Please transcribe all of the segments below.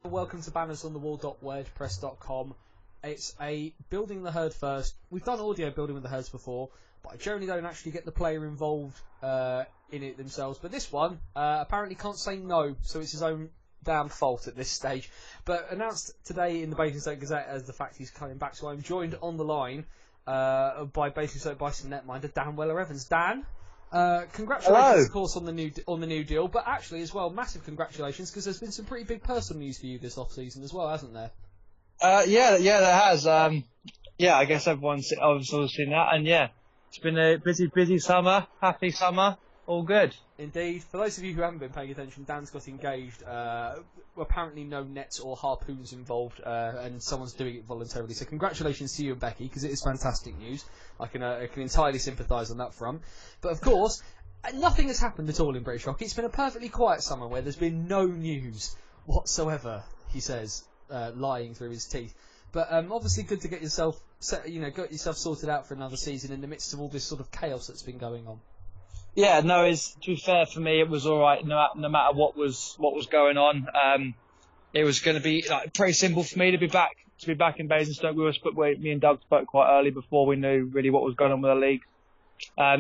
Welcome to bannersonthewall.wordpress.com. It's a building the herd first. We've done audio building with the herds before, but I generally don't actually get the player involved in it themselves. But this one apparently can't say no, so it's his own damn fault at this stage. But announced today in the Basingstoke Gazette as the fact he's coming back, so I'm joined on the line by Basingstoke Bison netminder Dan Weller-Evans. Dan, congratulations, Hello. of course, on the new deal, but actually as well, massive congratulations because there's been some pretty big personal news for you this off season as well, hasn't there? Yeah, there has. I guess everyone's obviously seen that, and yeah, it's been a busy summer, happy summer, all good. Indeed. For those of you who haven't been paying attention, Dan's got engaged. Apparently no nets or harpoons involved, and someone's doing it voluntarily. So congratulations to you and Becky, because it is fantastic news. I can entirely sympathise on that front. But of course, nothing has happened at all in British hockey. It's been a perfectly quiet summer where there's been no news whatsoever, he says, lying through his teeth. But obviously good to get yourself got yourself sorted out for another season in the midst of all this sort of chaos that's been going on. Yeah, no, to be fair for me, it was all right. No matter what was going on, it was going to be pretty simple for me to be back in Basingstoke. Me and Doug spoke quite early before we knew really what was going on with the league.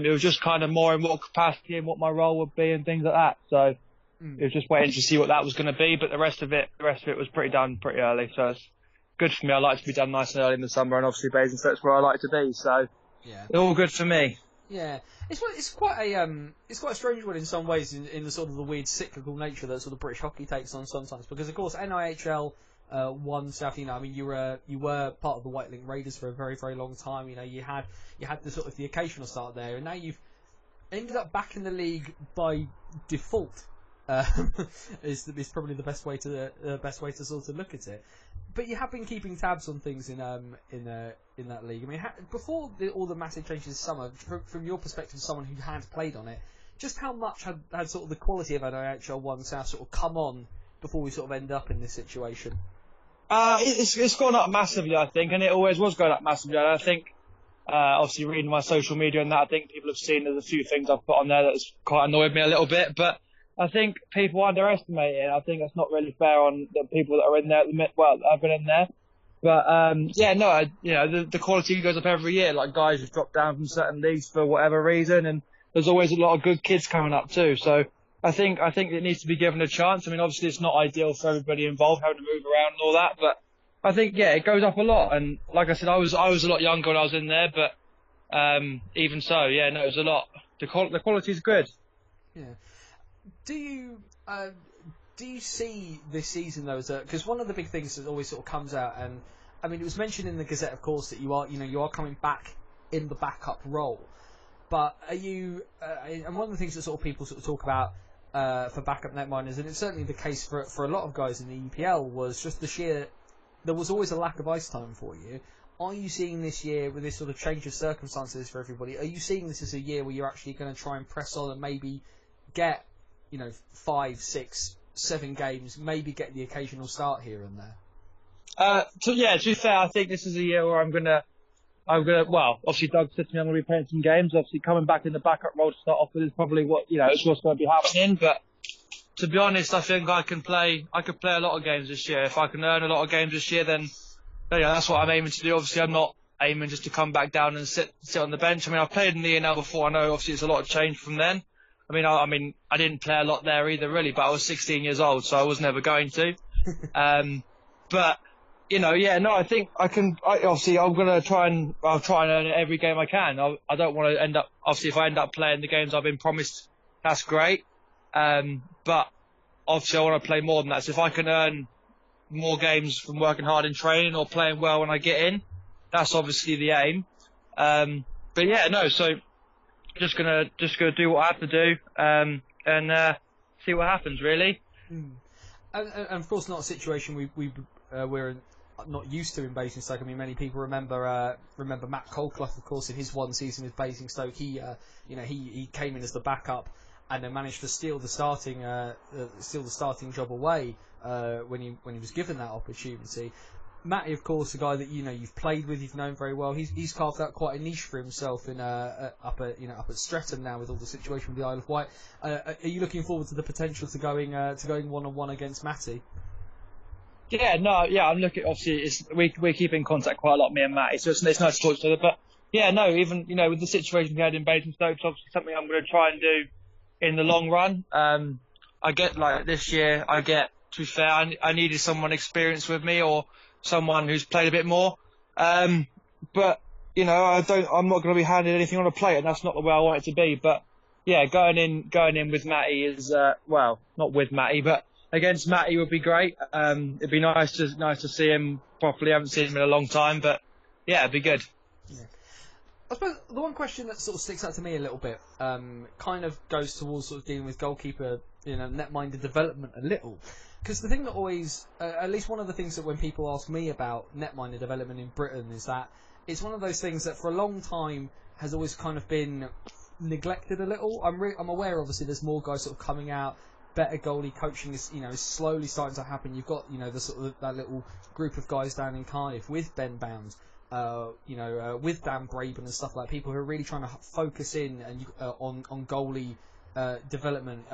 It was just kind of more in what capacity and what my role would be and things like that. So it was just waiting to see what that was going to be. But the rest of it was pretty early. So it's good for me. I like to be done nice and early in the summer, and obviously Basingstoke's where I like to be. So yeah, it's all good for me. Yeah, it's quite a strange one in some ways in the sort of the weird cyclical nature that sort of British hockey takes on sometimes, because of course NIHL won South. You were part of the White Link Raiders for a very long time. You had the sort of the occasional start there, and now you've ended up back in the league by default. Is probably the best way to sort of look at it. But you have been keeping tabs on things in that league. I mean, before all the massive changes this summer, from your perspective, as someone who had played on it, just how much had sort of the quality of NIHL 1 South sort of come on before we sort of end up in this situation? It's gone up massively, I think, and it always was going up massively. And I think, obviously, reading my social media and that, I think people have seen there's a few things I've put on there that's quite annoyed me a little bit, but I think people underestimate it. I think that's not really fair on the people that are in there. Well, I've been in there, but the quality goes up every year. Like guys who've dropped down from certain leagues for whatever reason, and there's always a lot of good kids coming up too. So I think it needs to be given a chance. I mean, obviously it's not ideal for everybody involved having to move around and all that, but I think it goes up a lot. And like I said, I was a lot younger when I was in there, but even so, it was a lot. The quality's good. Yeah. Do you see this season though as because one of the big things that always sort of comes out, and I mean it was mentioned in the Gazette, of course, that you are coming back in the backup role, but are you? And one of the things that sort of people sort of talk about for backup netminders, and it's certainly the case for a lot of guys in the EPL, was just the sheer. There was always a lack of ice time for you. Are you seeing this year, with this sort of change of circumstances for everybody, are you seeing this as a year where you're actually going to try and press on and maybe get 5, 6, 7 games, maybe get the occasional start here and there? To be fair, I think this is a year where I'm gonna, well, obviously Doug said to me I'm gonna be playing some games. Obviously coming back in the backup role to start off with is probably it's what's going to be happening. But to be honest, I think I could play a lot of games this year. If I can earn a lot of games this year, then that's what I'm aiming to do. Obviously, I'm not aiming just to come back down and sit on the bench. I mean, I've played in the ENL before. I know obviously it's a lot of change from then. I mean, I didn't play a lot there either, really, but I was 16 years old, so I was never going to. But I think I can. Obviously, I'll try and earn it every game I can. I don't want to end up. Obviously, if I end up playing the games I've been promised, that's great. But obviously, I want to play more than that. So if I can earn more games from working hard in training or playing well when I get in, that's obviously the aim. So. Just gonna do what I have to do, and see what happens, really. And of course, not a situation we're not used to in Basingstoke. I mean, many people remember Matt Colclough, of course, in his one season with Basingstoke. He came in as the backup and then managed to steal the starting job away when he was given that opportunity. Matty, of course, a guy that you've played with, you've known very well. He's carved out quite a niche for himself in up at Streatham now with all the situation with the Isle of Wight. Are you looking forward to the potential to going 1-on-1 against Matty? Yeah, no, yeah, I'm looking. Obviously, we keep in contact quite a lot, me and Matty. So it's nice to talk to each other. But yeah, no, even with the situation we had in Basingstoke, it's obviously something I'm going to try and do in the long run. I get like this year. To be fair, I needed someone experienced with me or someone who's played a bit more. But I'm not going to be handed anything on a plate, and that's not the way I want it to be. But yeah, going in with Matty is not with Matty, but against Matty would be great. It'd be nice to see him properly. I haven't seen him in a long time, but yeah, it'd be good. Yeah. I suppose the one question that sort of sticks out to me a little bit, kind of goes towards sort of dealing with goalkeeper, netminder development a little. Because the thing that always, at least one of the things that when people ask me about netminder development in Britain is that it's one of those things that for a long time has always kind of been neglected a little. I'm aware, obviously, there's more guys sort of coming out. Better goalie coaching is slowly starting to happen. You've got the sort of that little group of guys down in Cardiff with Ben Bounds, with Dan Braben and stuff like that, people who are really trying to focus in and on goalie development.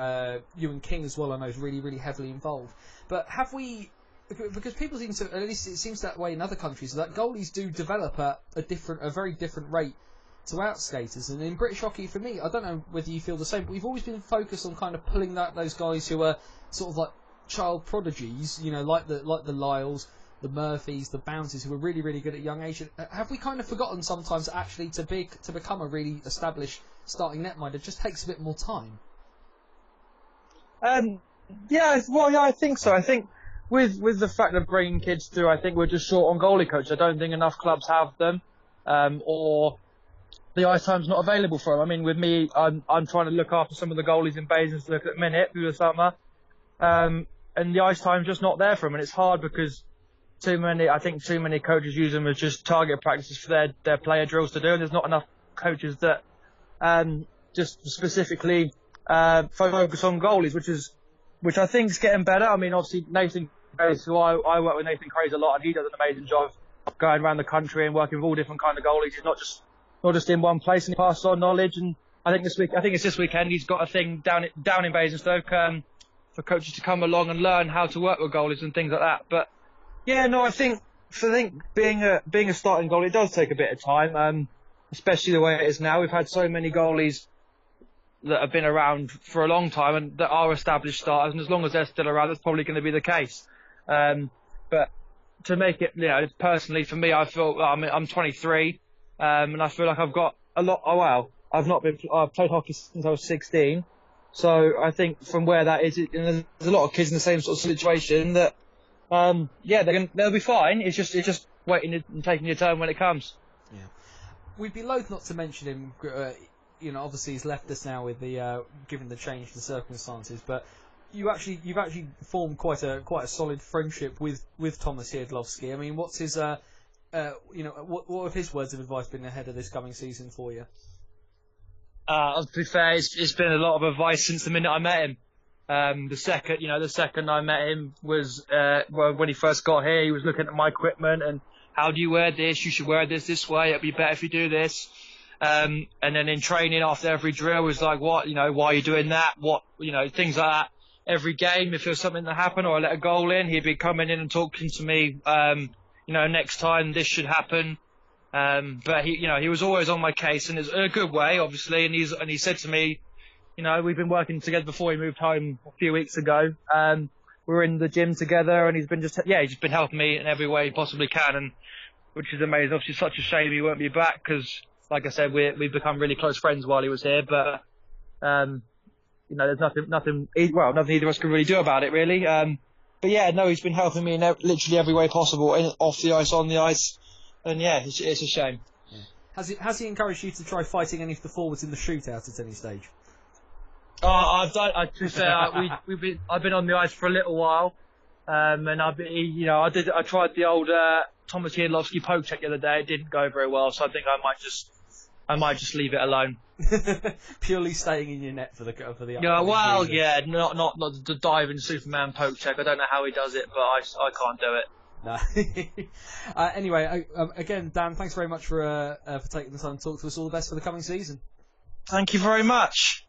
Ewan King as well, I know, is really, really heavily involved. But have we, because people seem to, at least it seems that way in other countries, that goalies do develop at a very different rate to outskaters. And in British hockey, for me, I don't know whether you feel the same, but we've always been focused on kind of pulling those guys who are sort of like child prodigies, like the Lyles, the Murphys, the Bounces, who were really, really good at young age. Have we kind of forgotten sometimes actually to become a really established starting netminder, it just takes a bit more time? Yeah, I think so. I think with the fact of bringing kids through, I think we're just short on goalie coaches. I don't think enough clubs have them, or the ice time's not available for them. I mean, with me, I'm trying to look after some of the goalies in Basingstoke at the minute through the summer, and the ice time's just not there for them, and it's hard because too many coaches use them as just target practices for their player drills to do, and there's not enough coaches that just specifically focus on goalies, which I think is getting better. I mean, obviously Nathan Craze, who I work with Nathan Craze a lot, and he does an amazing job going around the country and working with all different kind of goalies. He's not just in one place, and he passes on knowledge. And I think it's this weekend he's got a thing down in Basingstoke for coaches to come along and learn how to work with goalies and things like that. But yeah, no, I think being a starting goalie, it does take a bit of time, especially the way it is now. We've had so many goalies that have been around for a long time and that are established starters, and as long as they're still around, that's probably going to be the case. But to make it, personally for me, I feel I'm 23, and I feel like I've got a lot. Oh wow, I've played hockey since I was 16, so I think from where that is, and there's a lot of kids in the same sort of situation that. They'll be fine. It's just waiting and taking your turn when it comes. Yeah, we'd be loath not to mention him. Obviously he's left us now with the given the change in circumstances. But you've actually formed quite a solid friendship with Thomas Hiedlowski. I mean, what's his what have his words of advice been ahead of this coming season for you? To be fair, it's been a lot of advice since the minute I met him. The second I met him was when he first got here. He was looking at my equipment and how do you wear this? You should wear this way. It'd be better if you do this. And then in training after every drill was like, what, why are you doing that? What, things like that. Every game, if there's something that happened or I let a goal in, he'd be coming in and talking to me. Next time this should happen. But he was always on my case, and it's in a good way, obviously. And he said to me, we've been working together before he moved home a few weeks ago. We were in the gym together, and he's been helping me in every way he possibly can, and which is amazing. Obviously, it's such a shame he won't be back because, like I said, we've become really close friends while he was here. But there's nothing either of us can really do about it, really. But yeah, no, he's been helping me in literally every way possible, off the ice, on the ice, and yeah, it's a shame. Yeah. Has he encouraged you to try fighting any of the forwards in the shootout at any stage? I've done. To be fair, I've been on the ice for a little while, and I tried the old Thomas Hiedlowski poke check the other day. It didn't go very well, so I think I might just leave it alone. Purely staying in your net for the. Yeah, well, reason. Yeah, not the diving Superman poke check. I don't know how he does it, but I can't do it. No. Anyway, again, Dan, thanks very much for taking the time to talk to us. All the best for the coming season. Thank you very much.